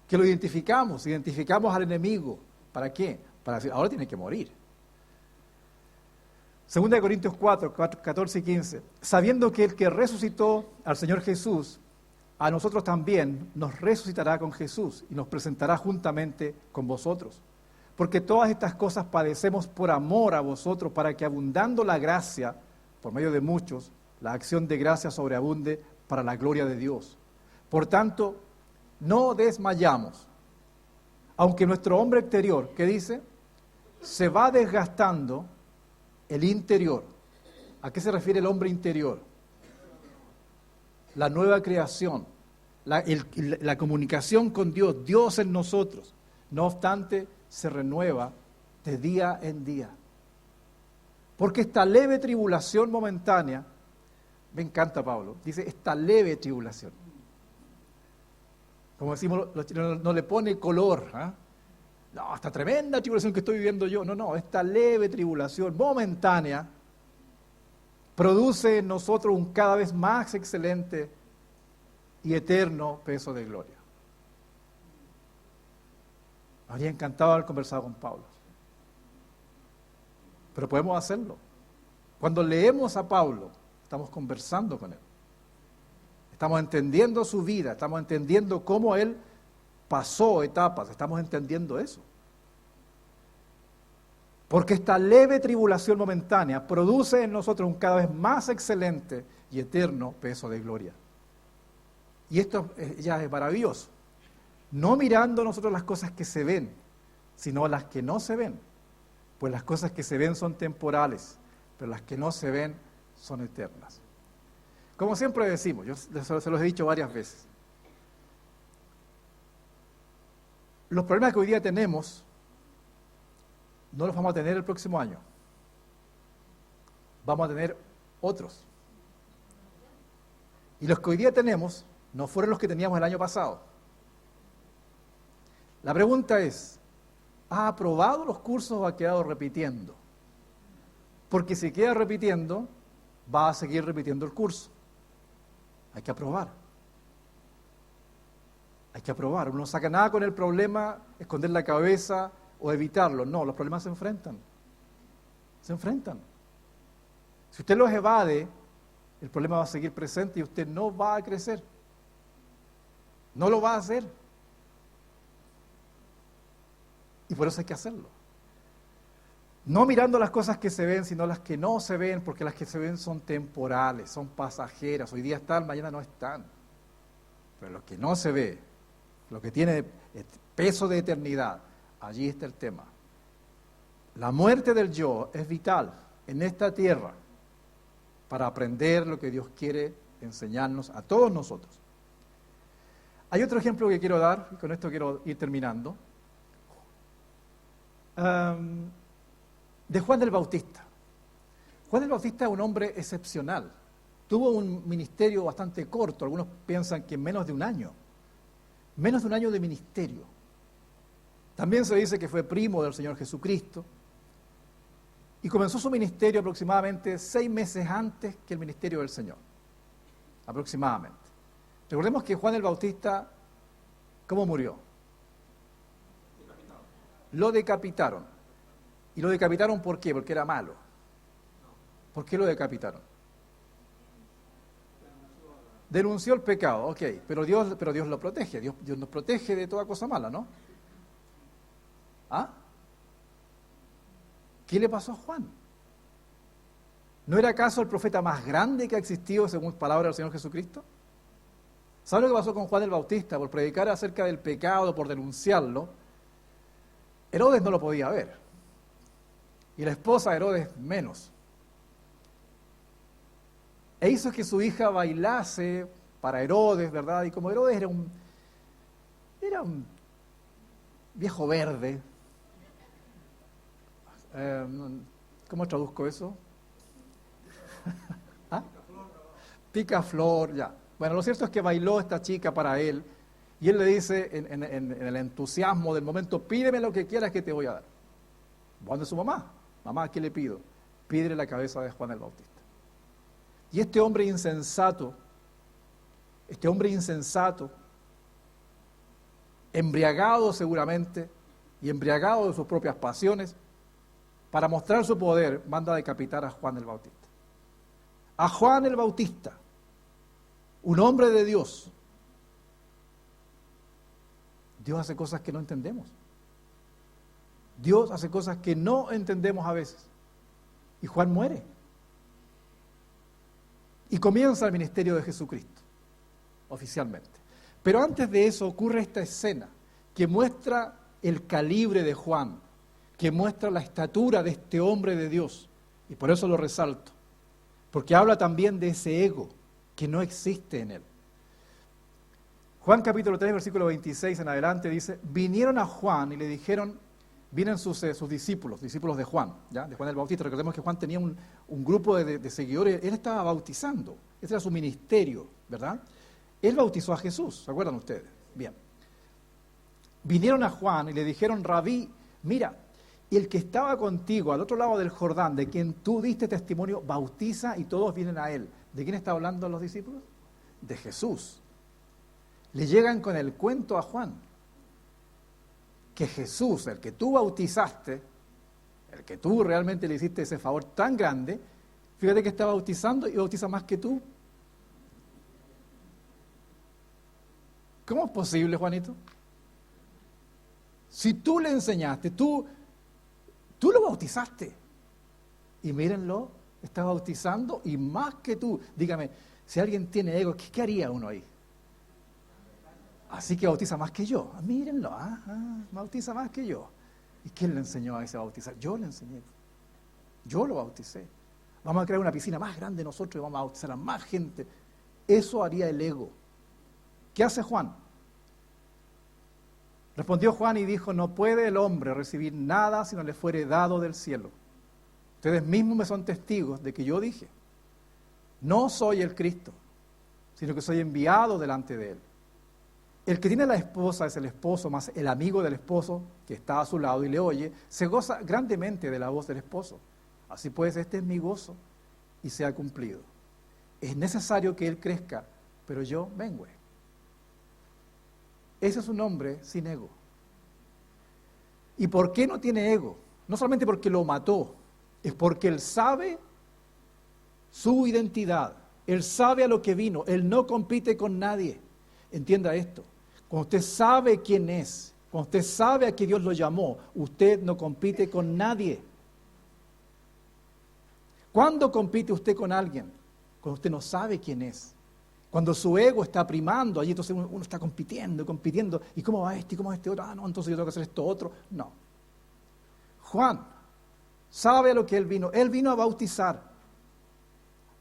que lo identificamos al enemigo. ¿Para qué? Para decir, ahora tiene que morir. 2 Corintios 4, 14 y 15, sabiendo que el que resucitó al Señor Jesús, a nosotros también nos resucitará con Jesús y nos presentará juntamente con vosotros. Porque todas estas cosas padecemos por amor a vosotros, para que abundando la gracia, por medio de muchos, la acción de gracia sobreabunde para la gloria de Dios. Por tanto, no desmayamos, aunque nuestro hombre exterior, ¿qué dice? Se va desgastando el interior. ¿A qué se refiere el hombre interior? La nueva creación, la comunicación con Dios, Dios en nosotros. No obstante, se renueva de día en día. Porque esta leve tribulación momentánea, me encanta Pablo, dice esta leve tribulación. Como decimos los chilenos, no le pone color. No, esta tremenda tribulación que estoy viviendo yo. No, esta leve tribulación momentánea produce en nosotros un cada vez más excelente y eterno peso de gloria. Me habría encantado haber conversado con Pablo. Pero podemos hacerlo. Cuando leemos a Pablo, estamos conversando con él. Estamos entendiendo su vida, estamos entendiendo cómo él pasó etapas, estamos entendiendo eso. Porque esta leve tribulación momentánea produce en nosotros un cada vez más excelente y eterno peso de gloria. Y esto ya es maravilloso. No mirando nosotros las cosas que se ven, sino las que no se ven. Pues las cosas que se ven son temporales, pero las que no se ven son eternas. Como siempre decimos, yo se los he dicho varias veces, los problemas que hoy día tenemos no los vamos a tener el próximo año. Vamos a tener otros. Y los que hoy día tenemos no fueron los que teníamos el año pasado. La pregunta es, ¿ha aprobado los cursos o ha quedado repitiendo? Porque si queda repitiendo, va a seguir repitiendo el curso. Hay que aprobar. Hay que aprobar. Uno no saca nada con el problema, esconder la cabeza o evitarlo. No, los problemas se enfrentan. Se enfrentan. Si usted los evade, el problema va a seguir presente y usted no va a crecer. No lo va a hacer. Y por eso hay que hacerlo. No mirando las cosas que se ven, sino las que no se ven, porque las que se ven son temporales, son pasajeras. Hoy día están, mañana no están. Pero lo que no se ve, lo que tiene peso de eternidad, allí está el tema. La muerte del yo es vital en esta tierra para aprender lo que Dios quiere enseñarnos a todos nosotros. Hay otro ejemplo que quiero dar, y con esto quiero ir terminando, de Juan el Bautista. Juan el Bautista es un hombre excepcional. Tuvo un ministerio bastante corto, algunos piensan que menos de un año de ministerio. También se dice que fue primo del Señor Jesucristo y comenzó su ministerio aproximadamente 6 meses antes que el ministerio del Señor, aproximadamente. Recordemos que Juan el Bautista, ¿cómo murió? Lo decapitaron. ¿Y lo decapitaron por qué? Porque era malo. ¿Por qué lo decapitaron? Denunció el pecado, ok, pero Dios lo protege, Dios nos protege de toda cosa mala, ¿no? ¿Ah? ¿Qué le pasó a Juan? ¿No era acaso el profeta más grande que ha existido según palabras del Señor Jesucristo? ¿Sabe lo que pasó con Juan el Bautista? Por predicar acerca del pecado, por denunciarlo, Herodes no lo podía ver. Y la esposa de Herodes menos. E hizo que su hija bailase para Herodes, ¿verdad? Y como Herodes era un viejo verde, ¿cómo traduzco eso? ¿Ah? Picaflor, ya. Bueno, lo cierto es que bailó esta chica para él, y él le dice en el entusiasmo del momento, pídeme lo que quieras que te voy a dar. ¿Dónde es su mamá? Mamá, ¿qué le pido? Pídele la cabeza de Juan el Bautista. Y este hombre insensato, embriagado seguramente, y embriagado de sus propias pasiones, para mostrar su poder, manda a decapitar a Juan el Bautista. A Juan el Bautista, un hombre de Dios. Dios hace cosas que no entendemos. Dios hace cosas que no entendemos a veces. Y Juan muere. Y comienza el ministerio de Jesucristo, oficialmente. Pero antes de eso ocurre esta escena que muestra el calibre de Juan, que muestra la estatura de este hombre de Dios. Y por eso lo resalto, porque habla también de ese ego que no existe en él. Juan capítulo 3, versículo 26 en adelante dice, vinieron a Juan y le dijeron, vienen sus discípulos de Juan, ¿ya? De Juan el Bautista. Recordemos que Juan tenía un grupo de seguidores, él estaba bautizando, ese era su ministerio, ¿verdad? Él bautizó a Jesús, ¿se acuerdan ustedes? Bien. Vinieron a Juan y le dijeron, Rabí, mira, el que estaba contigo al otro lado del Jordán, de quien tú diste testimonio, bautiza y todos vienen a él. ¿De quién está hablando los discípulos? De Jesús. Le llegan con el cuento a Juan, que Jesús, el que tú bautizaste, el que tú realmente le hiciste ese favor tan grande, fíjate que está bautizando y bautiza más que tú. ¿Cómo es posible, Juanito? Si tú le enseñaste, tú lo bautizaste. Y mírenlo, está bautizando y más que tú. Dígame, si alguien tiene ego, ¿qué haría uno ahí? Así que bautiza más que yo. Mírenlo, bautiza más que yo. ¿Y quién le enseñó a ese a bautizar? Yo le enseñé. Yo lo bauticé. Vamos a crear una piscina más grande nosotros y vamos a bautizar a más gente. Eso haría el ego. ¿Qué hace Juan? Respondió Juan y dijo, no puede el hombre recibir nada si no le fuere dado del cielo. Ustedes mismos me son testigos de que yo dije, no soy el Cristo, sino que soy enviado delante de él. El que tiene la esposa es el esposo, más el amigo del esposo que está a su lado y le oye, se goza grandemente de la voz del esposo. Así pues, este es mi gozo y se ha cumplido. Es necesario que él crezca, pero yo mengüe. Ese es un hombre sin ego. ¿Y por qué no tiene ego? No solamente porque lo mató, es porque él sabe su identidad, él sabe a lo que vino, él no compite con nadie. Entienda esto, cuando usted sabe quién es, cuando usted sabe a qué Dios lo llamó, usted no compite con nadie. ¿Cuándo compite usted con alguien? Cuando usted no sabe quién es. Cuando su ego está primando, allí entonces uno está compitiendo, ¿y cómo va este? ¿Y cómo va este otro? Ah, no, entonces yo tengo que hacer esto otro. No. Juan sabe a lo que él vino a bautizar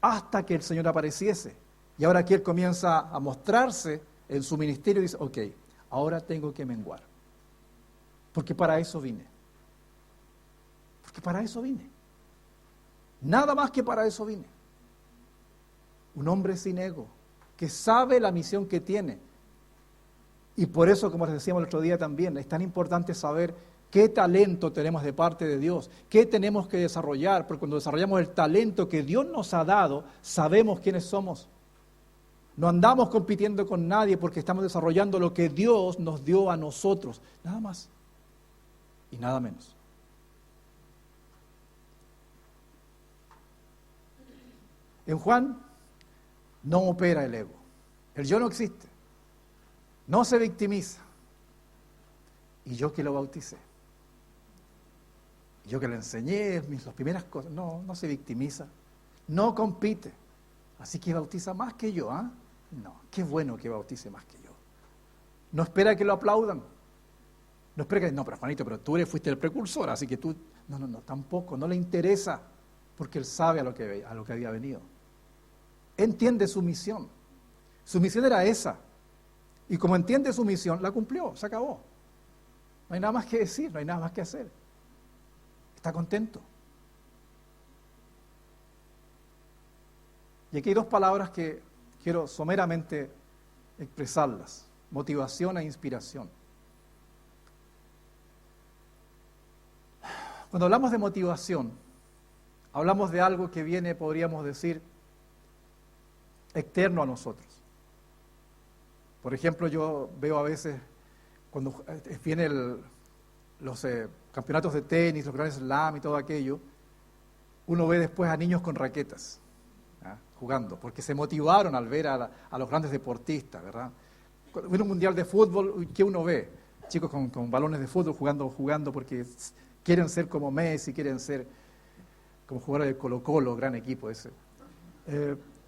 hasta que el Señor apareciese. Y ahora aquí él comienza a mostrarse en su ministerio y dice, ok, ahora tengo que menguar. Porque para eso vine. Porque para eso vine. Nada más que para eso vine. Un hombre sin ego, que sabe la misión que tiene. Y por eso, como les decíamos el otro día también, es tan importante saber qué talento tenemos de parte de Dios, qué tenemos que desarrollar, porque cuando desarrollamos el talento que Dios nos ha dado, sabemos quiénes somos. No andamos compitiendo con nadie porque estamos desarrollando lo que Dios nos dio a nosotros, nada más y nada menos. En Juan no opera el ego. El yo no existe. No se victimiza. Y yo que lo bauticé. Yo que le enseñé las primeras cosas. No se victimiza. No compite. Así que bautiza más que yo, ¿ah? No, qué bueno que bautice más que yo. No espera que lo aplaudan. No espera que, no, pero Juanito, pero tú fuiste el precursor, así que tú... No, tampoco, no le interesa, porque él sabe a lo que había venido. Entiende su misión. Su misión era esa. Y como entiende su misión, la cumplió, se acabó. No hay nada más que decir, no hay nada más que hacer. Está contento. Y aquí hay dos palabras que quiero someramente expresarlas. Motivación e inspiración. Cuando hablamos de motivación, hablamos de algo que viene, podríamos decir, externo a nosotros. Por ejemplo, yo veo a veces, cuando vienen los campeonatos de tenis, los grandes slam y todo aquello, uno ve después a niños con raquetas, jugando, porque se motivaron al ver a los grandes deportistas, ¿verdad? Cuando viene un mundial de fútbol, ¿qué uno ve? Chicos con balones de fútbol jugando porque quieren ser como Messi, quieren ser como jugadores de Colo-Colo, gran equipo ese.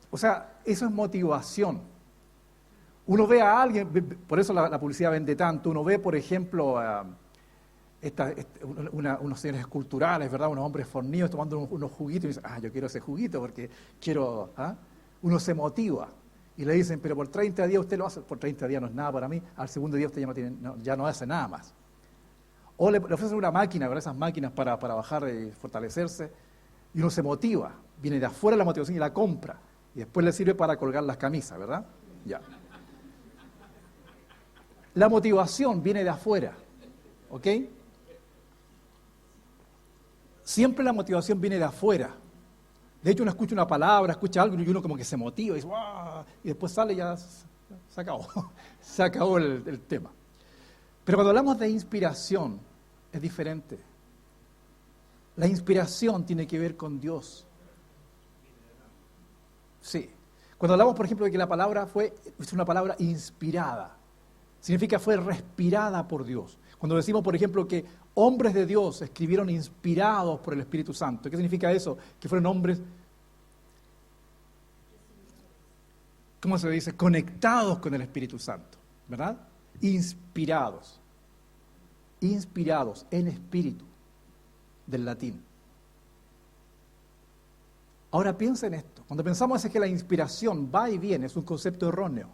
O sea, eso es motivación. Uno ve a alguien, por eso la publicidad vende tanto, uno ve, por ejemplo, unos señores esculturales, ¿verdad? Unos hombres fornidos tomando unos juguitos y dicen, yo quiero ese juguito porque quiero... Uno se motiva y le dicen, pero por 30 días usted lo hace, por 30 días no es nada para mí, al segundo día usted ya no hace nada más. O le ofrecen una máquina, ¿verdad? Esas máquinas para bajar y fortalecerse, y uno se motiva, viene de afuera la motivación y la compra. Y después le sirve para colgar las camisas, ¿verdad? Ya. La motivación viene de afuera, ¿ok? Siempre la motivación viene de afuera. De hecho, uno escucha una palabra, escucha algo y uno como que se motiva y dice, ¡wow! Y después sale y ya se acabó. Se acabó el tema. Pero cuando hablamos de inspiración, es diferente. La inspiración tiene que ver con Dios. Sí. Cuando hablamos, por ejemplo, de que la palabra es una palabra inspirada, significa fue respirada por Dios. Cuando decimos, por ejemplo, que hombres de Dios escribieron inspirados por el Espíritu Santo, ¿qué significa eso? Que fueron hombres, ¿cómo se dice? Conectados con el Espíritu Santo, ¿verdad? Inspirados. inspirados en espíritu, del latín. Ahora piensa en esto. Cuando pensamos es que la inspiración va y viene, es un concepto erróneo.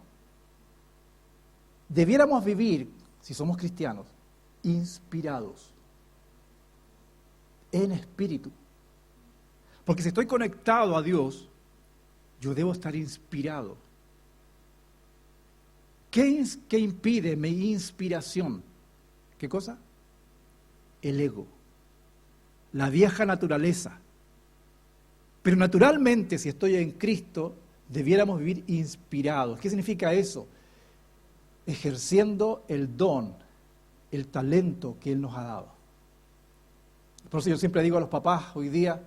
Debiéramos vivir, si somos cristianos, inspirados en espíritu. Porque si estoy conectado a Dios, yo debo estar inspirado. ¿Qué impide mi inspiración? ¿Qué cosa? El ego, la vieja naturaleza. Pero naturalmente, si estoy en Cristo, debiéramos vivir inspirados. ¿Qué significa eso? Ejerciendo el don, el talento que Él nos ha dado. Por eso yo siempre digo a los papás hoy día,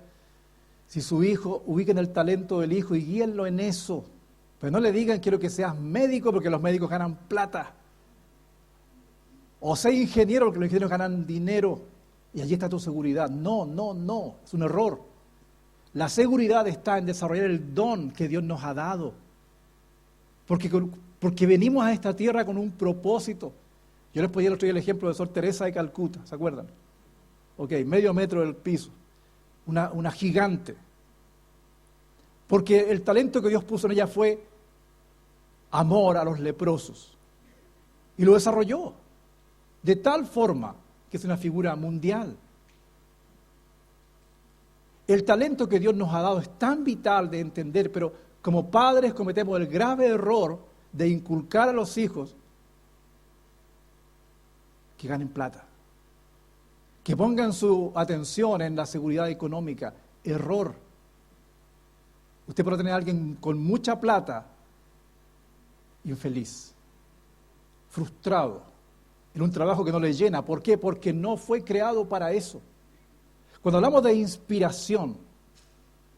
si su hijo, ubiquen el talento del hijo y guíenlo en eso. Pero no le digan quiero que seas médico porque los médicos ganan plata. O sea ingeniero porque los ingenieros ganan dinero. Y allí está tu seguridad. No, es un error. La seguridad está en desarrollar el don que Dios nos ha dado. Porque venimos a esta tierra con un propósito. Yo les ponía el otro día el ejemplo de Sor Teresa de Calcuta, ¿se acuerdan? Ok, medio metro del piso. Una gigante. Porque el talento que Dios puso en ella fue amor a los leprosos. Y lo desarrolló. De tal forma que es una figura mundial. El talento que Dios nos ha dado es tan vital de entender, pero como padres cometemos el grave error de inculcar a los hijos que ganen plata, que pongan su atención en la seguridad económica. Error. Usted puede tener a alguien con mucha plata infeliz, frustrado, en un trabajo que no le llena. ¿Por qué? Porque no fue creado para eso. Cuando hablamos de inspiración,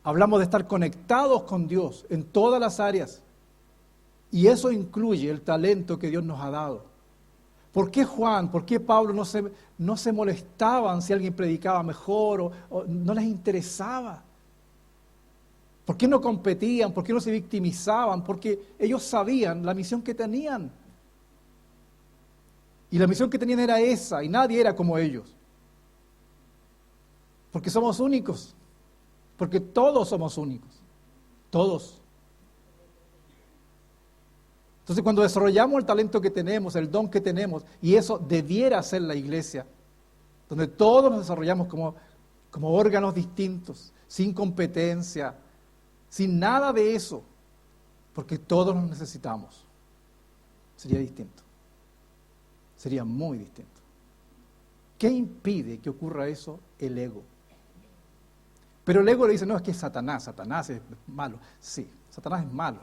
hablamos de estar conectados con Dios en todas las áreas. Y eso incluye el talento que Dios nos ha dado. ¿Por qué Juan, por qué Pablo no se molestaban si alguien predicaba mejor o no les interesaba? ¿Por qué no competían? ¿Por qué no se victimizaban? Porque ellos sabían la misión que tenían. Y la misión que tenían era esa, y nadie era como ellos. Porque somos únicos. Porque todos somos únicos. Todos. Entonces, cuando desarrollamos el talento que tenemos, el don que tenemos, y eso debiera ser la iglesia, donde todos nos desarrollamos como órganos distintos, sin competencia, sin nada de eso, porque todos nos necesitamos, sería distinto. Sería muy distinto. ¿Qué impide que ocurra eso? El ego. Pero el ego le dice, no, es que es Satanás es malo. Sí, Satanás es malo.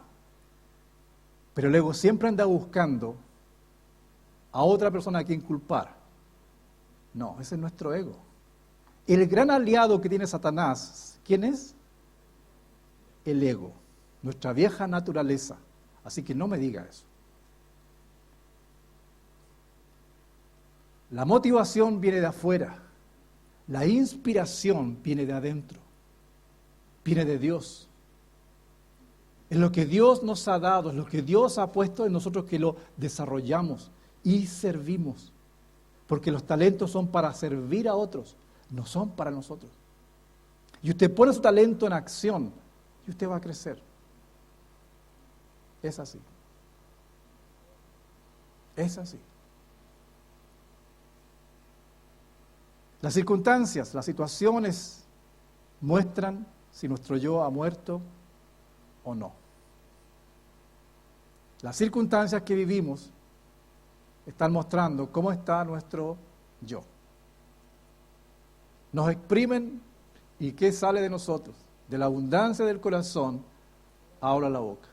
Pero el ego siempre anda buscando a otra persona a quien culpar. No, ese es nuestro ego. El gran aliado que tiene Satanás, ¿quién es? El ego, nuestra vieja naturaleza. Así que no me diga eso. La motivación viene de afuera, la inspiración viene de adentro, viene de Dios. Es lo que Dios nos ha dado, es lo que Dios ha puesto en nosotros que lo desarrollamos y servimos. Porque los talentos son para servir a otros, no son para nosotros. Y usted pone su talento en acción y usted va a crecer. Es así. Es así. Las circunstancias, las situaciones muestran si nuestro yo ha muerto o no. Las circunstancias que vivimos están mostrando cómo está nuestro yo. Nos exprimen y ¿qué sale de nosotros? De la abundancia del corazón habla la boca.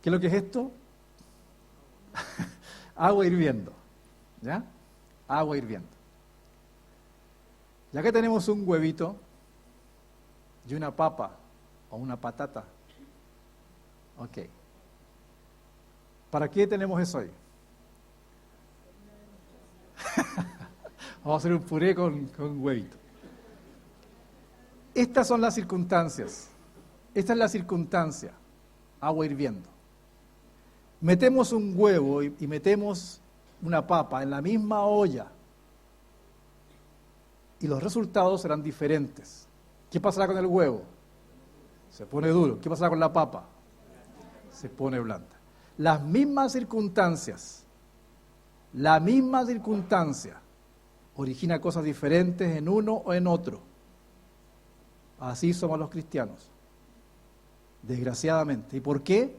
¿Qué es lo que es esto? Agua hirviendo. ¿Ya? Agua hirviendo. Ya que tenemos un huevito y una papa o una patata, ok. ¿Para qué tenemos eso ahí? Vamos a hacer un puré con huevito. Estas son las circunstancias. Esta es la circunstancia. Agua hirviendo. Metemos un huevo y metemos una papa en la misma olla y los resultados serán diferentes. ¿Qué pasará con el huevo? Se pone duro. ¿Qué pasará con la papa? Se pone blanda. Las mismas circunstancias, la misma circunstancia origina cosas diferentes en uno o en otro. Así somos los cristianos, desgraciadamente. ¿Y por qué?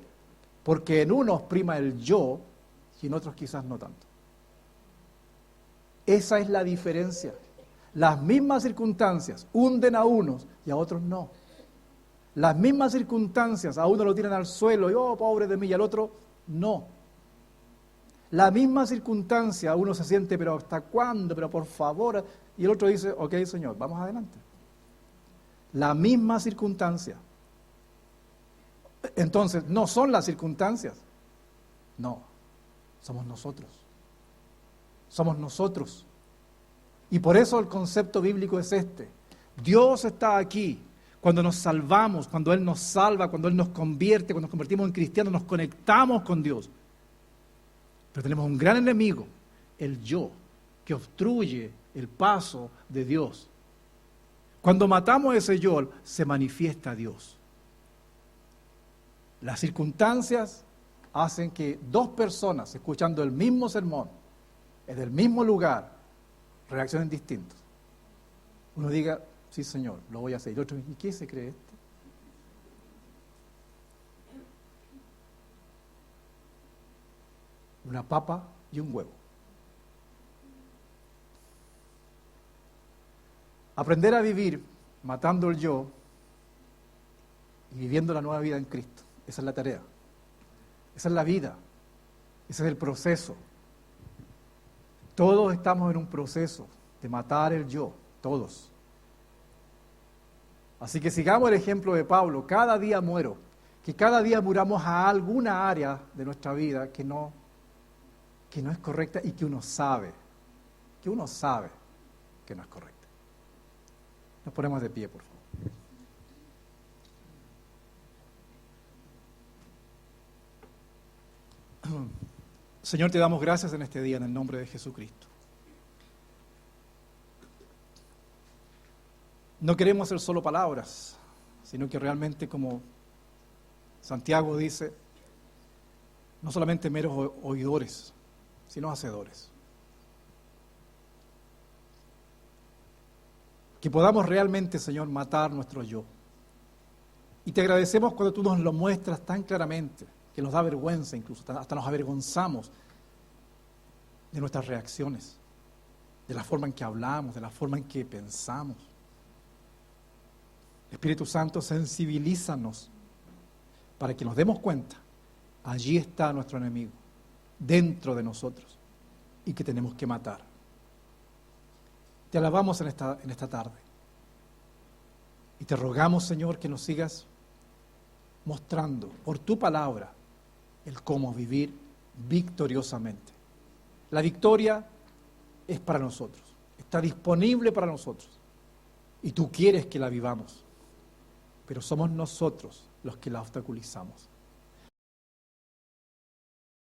Porque en unos prima el yo y en otros quizás no tanto. Esa es la diferencia. Las mismas circunstancias hunden a unos y a otros no. Las mismas circunstancias a uno lo tiran al suelo y oh, pobre de mí, y al otro no. La misma circunstancia uno se siente, pero ¿hasta cuándo? Pero por favor. Y el otro dice, ok, Señor, vamos adelante. La misma circunstancia. Entonces, no son las circunstancias. No, somos nosotros. Somos nosotros. Y por eso el concepto bíblico es este. Dios está aquí. Cuando nos salvamos, cuando Él nos salva, cuando Él nos convierte, cuando nos convertimos en cristianos, nos conectamos con Dios. Pero tenemos un gran enemigo, el yo, que obstruye el paso de Dios. Cuando matamos ese yo, se manifiesta Dios. Las circunstancias hacen que dos personas, escuchando el mismo sermón, en el mismo lugar, reaccionen distintos. Uno diga, sí Señor, lo voy a hacer. Y el otro, ¿y qué se cree este? Una papa y un huevo. Aprender a vivir matando el yo y viviendo la nueva vida en Cristo. Esa es la tarea. Esa es la vida. Ese es el proceso. Todos estamos en un proceso de matar el yo, todos. Así que sigamos el ejemplo de Pablo, cada día muero, que cada día muramos a alguna área de nuestra vida que no es correcta y que uno sabe que no es correcta. Nos ponemos de pie, por favor. Señor, te damos gracias en este día en el nombre de Jesucristo. No queremos ser solo palabras, sino que realmente, como Santiago dice, no solamente meros oidores, sino hacedores. Que podamos realmente, Señor, matar nuestro yo. Y te agradecemos cuando tú nos lo muestras tan claramente, que nos da vergüenza incluso, hasta nos avergonzamos de nuestras reacciones, de la forma en que hablamos, de la forma en que pensamos. Espíritu Santo, sensibilízanos para que nos demos cuenta, allí está nuestro enemigo, dentro de nosotros, y que tenemos que matar. Te alabamos en esta tarde, y te rogamos, Señor, que nos sigas mostrando por tu palabra el cómo vivir victoriosamente. La victoria es para nosotros, está disponible para nosotros, y tú quieres que la vivamos, pero somos nosotros los que la obstaculizamos.